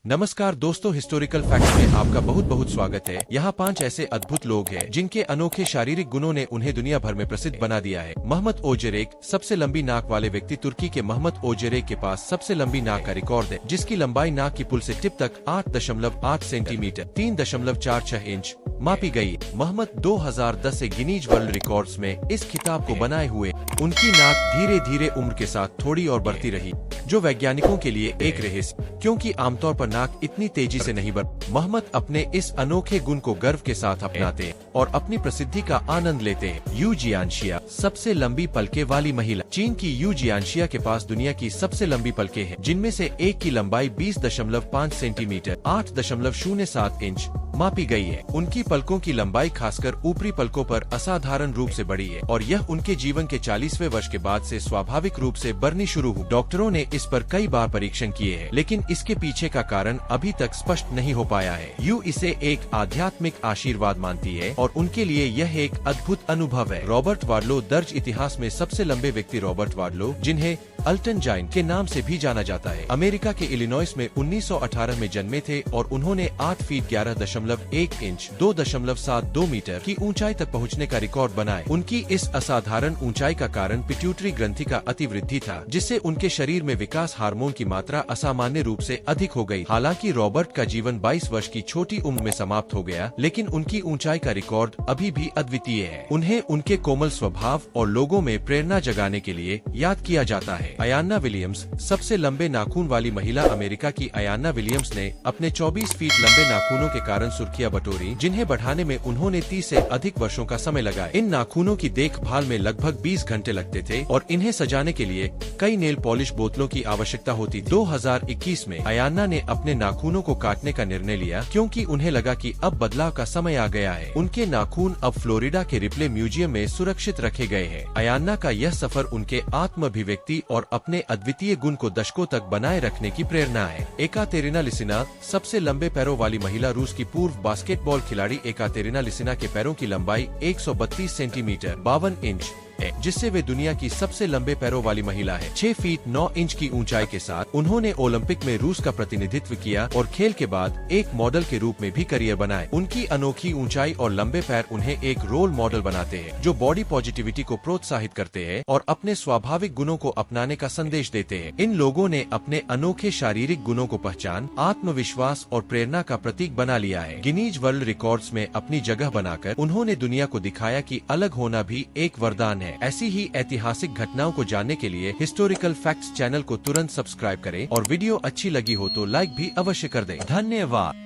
नमस्कार दोस्तों, historical facts में आपका बहुत बहुत स्वागत है। यहाँ 5 ऐसे अद्भुत लोग हैं जिनके अनोखे शारीरिक गुणों ने उन्हें दुनिया भर में प्रसिद्ध बना दिया है। मोहम्मद ओजेरेक, सबसे लंबी नाक वाले व्यक्ति। तुर्की के मोहम्मद ओजेरेक के पास सबसे लंबी नाक का रिकॉर्ड है, जिसकी लंबाई नाक की पुल से टिप तक 8.8 सेंटीमीटर 3.46 इंच मापी गई। मोहम्मद 2010 से गिनीज वर्ल्ड रिकॉर्ड्स में इस खिताब को बनाए हुए। उनकी नाक धीरे धीरे उम्र के साथ थोड़ी और बढ़ती रही, जो वैज्ञानिकों के लिए एक रहस्य, क्योंकि आमतौर पर नाक इतनी तेजी से नहीं बढ़ती। मोहम्मद अपने इस अनोखे गुण को गर्व के साथ अपनाते हैं और अपनी प्रसिद्धि का आनंद लेते हैं। यू जियानशिया, सबसे लंबी पलके वाली महिला। चीन की यू जियानशिया के पास दुनिया की सबसे लंबी पलके हैं, जिनमें से एक की लंबाई 20.5 सेंटीमीटर 8.07 इंच मापी गई है। उनकी पलकों की लंबाई खासकर ऊपरी पलकों पर असाधारण रूप से बढ़ी है और यह उनके जीवन के 40वें वर्ष के बाद से स्वाभाविक रूप से बढ़नी शुरू हुई। डॉक्टरों ने इस पर कई बार परीक्षण किए हैं, लेकिन इसके पीछे का कारण अभी तक स्पष्ट नहीं हो पाया है। यू इसे एक आध्यात्मिक आशीर्वाद मानती है और उनके लिए यह एक अद्भुत अनुभव है। रॉबर्ट वार्लो, दर्ज इतिहास में सबसे लंबे व्यक्ति रॉबर्ट वार्लो, जिन्हें अल्टन जाइंट के नाम से भी जाना जाता है, अमेरिका के इलिनॉइस में 1918 में जन्मे थे और उन्होंने 8 फीट 11.1 इंच 2.72 मीटर की ऊंचाई तक पहुंचने का रिकॉर्ड बनाए। उनकी इस असाधारण ऊंचाई का कारण पिट्यूटरी ग्रंथि का अतिवृद्धि था, जिससे उनके शरीर में विकास हार्मोन की मात्रा असामान्य रूप से अधिक हो गई। हालांकि रॉबर्ट का जीवन 22 वर्ष की छोटी उम्र में समाप्त हो गया, लेकिन उनकी ऊंचाई का रिकॉर्ड अभी भी अद्वितीय है। उन्हें उनके कोमल स्वभाव और लोगों में प्रेरणा जगाने के लिए याद किया जाता है। अयाना विलियम्स, सबसे लंबे नाखून वाली महिला। अमेरिका की अयाना विलियम्स ने अपने 24 फीट लंबे नाखूनों के कारण सुर्खियां बटोरी, जिन्हें बढ़ाने में उन्होंने 30 से अधिक वर्षों का समय लगाया। इन नाखूनों की देखभाल में लगभग 20 घंटे लगते थे और इन्हें सजाने के लिए कई नेल पॉलिश बोतलों की आवश्यकता होती। 2021 में अयाना ने अपने नाखूनों को काटने का निर्णय लिया, क्योंकि उन्हें लगा कि अब बदलाव का समय आ गया है। उनके नाखून अब फ्लोरिडा के रिप्ले म्यूजियम में सुरक्षित रखे गए हैं। अयाना का यह सफर उनके आत्माभिव्यक्ति और अपने अद्वितीय गुण को दशकों तक बनाए रखने की प्रेरणा है। एकातेरिना लिसिना, सबसे लंबे पैरों वाली महिला। रूस की पूर्व बास्केटबॉल खिलाड़ी एकातेरिना लिसिना के पैरों की लंबाई 132 सेंटीमीटर 52 इंच है, जिससे वे दुनिया की सबसे लंबे पैरों वाली महिला है। 6 फीट 9 इंच की ऊंचाई के साथ उन्होंने ओलंपिक में रूस का प्रतिनिधित्व किया और खेल के बाद एक मॉडल के रूप में भी करियर बनाए। उनकी अनोखी ऊंचाई और लंबे पैर उन्हें एक रोल मॉडल बनाते हैं, जो बॉडी पॉजिटिविटी को प्रोत्साहित करते हैं और अपने स्वाभाविक गुणों को अपनाने का संदेश देते हैं। इन लोगों ने अपने अनोखे शारीरिक गुणों को पहचान, आत्मविश्वास और प्रेरणा का प्रतीक बना लिया है। गिनीज वर्ल्ड रिकॉर्ड्स में अपनी जगह बनाकर उन्होंने दुनिया को दिखाया कि अलग होना भी एक वरदान है। ऐसी ही ऐतिहासिक घटनाओं को जानने के लिए हिस्टोरिकल फैक्ट्स चैनल को तुरंत सब्सक्राइब करें और वीडियो अच्छी लगी हो तो लाइक भी अवश्य कर दें। धन्यवाद।